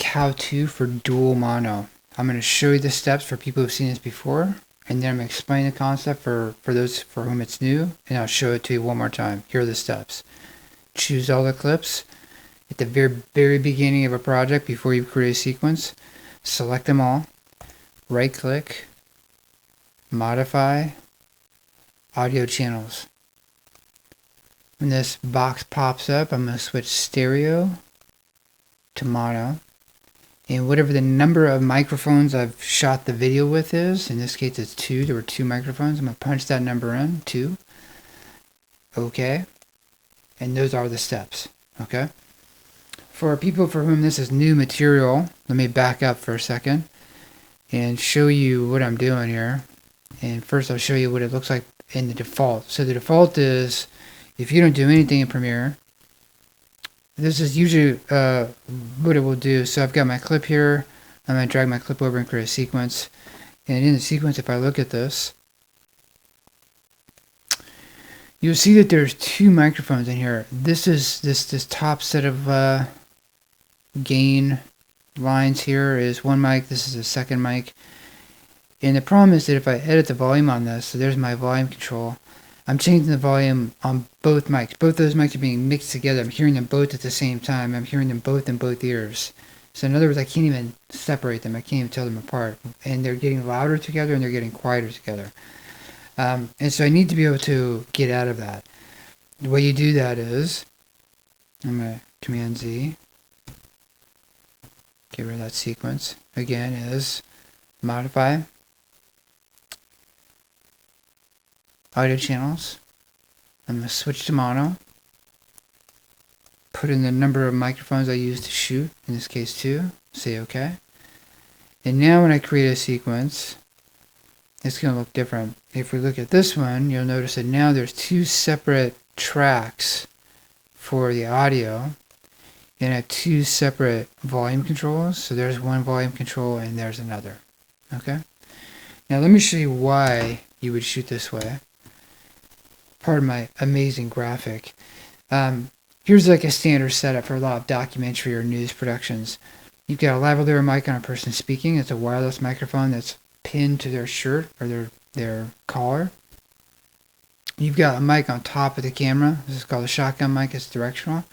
How-to for dual mono. I'm going to show you the steps for people who've seen this before, and then I'm going to explain the concept for those for whom it's new, and I'll show it to you one more time. Here are the steps. Choose all the clips at the very beginning of a project before you create a sequence. Select them all. Right click. Modify. Audio channels. When this box pops up, I'm going to switch stereo to mono. And whatever the number of microphones I've shot the video with is, in this case it's 2, there were 2 microphones, I'm going to punch that number in, 2. Okay. And those are the steps. Okay. For people for whom this is new material, let me back up for a second and show you what I'm doing here. And first I'll show you what it looks like in the default. So the default is, if you don't do anything in Premiere, this is usually what it will do. So I've got my clip here. I'm going to drag my clip over and create a sequence. And in the sequence, if I look at this, you'll see that there's 2 microphones in here. This is this top set of gain lines here is one mic. This is a second mic. And the problem is that if I edit the volume on this, so there's my volume control, I'm changing the volume on both mics. Both those mics are being mixed together. I'm hearing them both at the same time. I'm hearing them both in both ears. So in other words, I can't even separate them. I can't even tell them apart. And they're getting louder together and they're getting quieter together. And so I need to be able to get out of that. The way you do that is, I'm going to Command Z. Get rid of that sequence. Again is modify. Audio channels. I'm going to switch to mono. Put in the number of microphones I use to shoot, in this case 2. Say OK. And now when I create a sequence, it's going to look different. If we look at this one, you'll notice that now there's 2 separate tracks for the audio. And I have 2 separate volume controls. So there's one volume control and there's another. Okay. Now let me show you why you would shoot this way. Pardon my amazing graphic. Here's like a standard setup for a lot of documentary or news productions. You've got a lavalier mic on a person speaking. It's a wireless microphone that's pinned to their shirt or their collar. You've got a mic on top of the camera. This is called a shotgun mic. It's directional.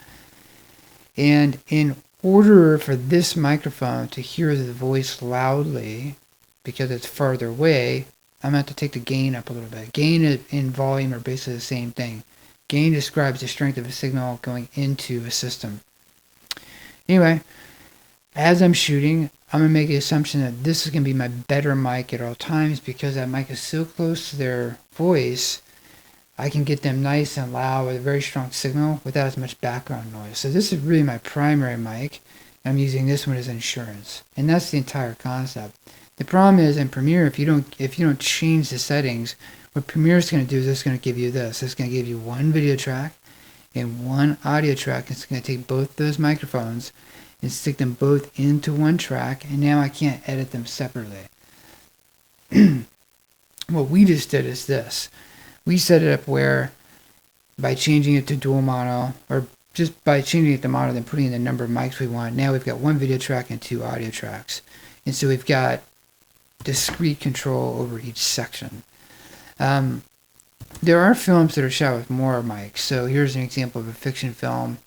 And in order for this microphone to hear the voice loudly, because it's farther away, I'm going to have to take the gain up a little bit. Gain and volume are basically the same thing. Gain describes the strength of a signal going into a system. Anyway, as I'm shooting, I'm going to make the assumption that this is going to be my better mic at all times because that mic is so close to their voice, I can get them nice and loud with a very strong signal without as much background noise. So this is really my primary mic. I'm using this one as insurance. And that's the entire concept. The problem is in Premiere, if you don't change the settings, what Premiere is going to do is it's going to give you this. It's going to give you one video track and one audio track. It's going to take both those microphones and stick them both into one track, and now I can't edit them separately. What we just did is this. We set it up where by changing it to dual mono, or just by changing it to mono then putting in the number of mics we want, now we've got one video track and 2 audio tracks. And so we've got discrete control over each section. There are films that are shot with more mics. So here's an example of a fiction film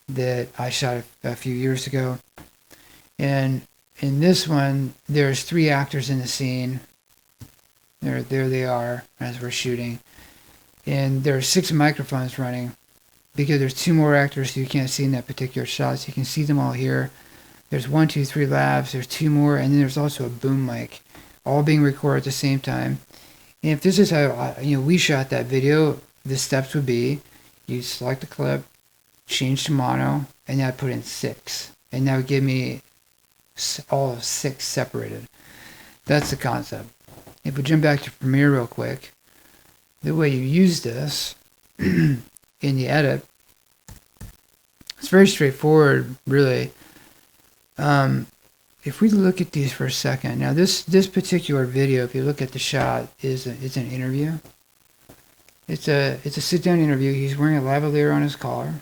that I shot a few years ago. And in this one, there's 3 actors in the scene. There they are as we're shooting. And there are 6 microphones running because there's 2 more actors who you can't see in that particular shot. So you can see them all here. There's 1, 2, 3 lavs. There's 2 more. And then there's also a boom mic, all being recorded at the same time. And if this is how we shot that video, the steps would be you select the clip, change to mono, and now put in 6. And that would give me all 6 separated. That's the concept. If we jump back to Premiere real quick, the way you use this in the edit, it's very straightforward, really. If we look at these for a second, now this particular video, if you look at the shot, it's an interview. It's a sit-down interview. He's wearing a lavalier on his collar.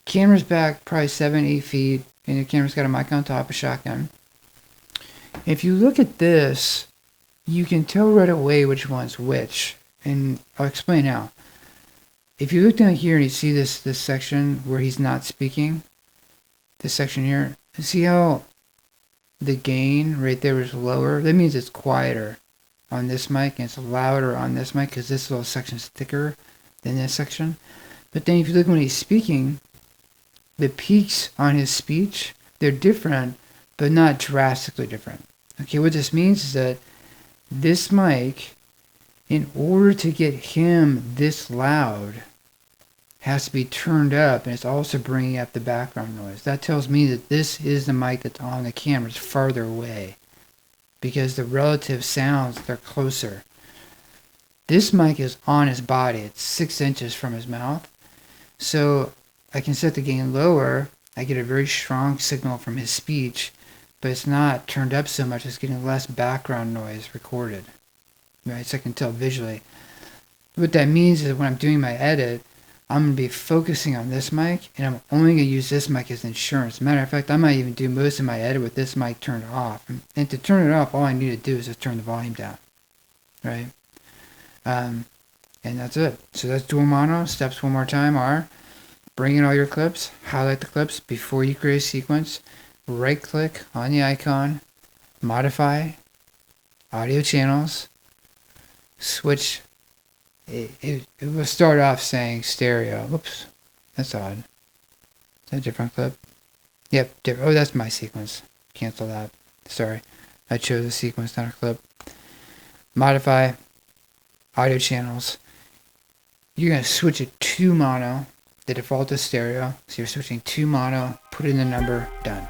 Camera's back probably 7-8 feet. And the camera's got a mic on top, a shotgun. If you look at this, you can tell right away which one's which. And I'll explain how. If you look down here and you see this section where he's not speaking, this section here, see how the gain right there is lower? That means it's quieter on this mic and it's louder on this mic because this little section is thicker than this section. But then if you look when he's speaking, the peaks on his speech, they're different, but not drastically different. Okay, what this means is that this mic, in order to get him this loud, has to be turned up, and it's also bringing up the background noise. That tells me that this is the mic that's on the camera. It's farther away because the relative sounds, they're closer. This mic is on his body. It's 6 inches from his mouth. So I can set the gain lower. I get a very strong signal from his speech, but it's not turned up so much. It's getting less background noise recorded. Right? So I can tell visually. What that means is when I'm doing my edit, I'm going to be focusing on this mic, and I'm only going to use this mic as insurance. Matter of fact, I might even do most of my edit with this mic turned off. And to turn it off, all I need to do is just turn the volume down. Right? And that's it. So that's dual mono. Steps one more time are bring in all your clips, highlight the clips before you create a sequence, right click on the icon, modify, audio channels, switch. It will start off saying stereo. Whoops, that's odd. Is that a different clip? Yep, different. Oh, that's my sequence. Cancel that. Sorry, I chose a sequence, not a clip. Modify, audio channels. You're going to switch it to mono. The default is stereo. So you're switching to mono, put in the number, done.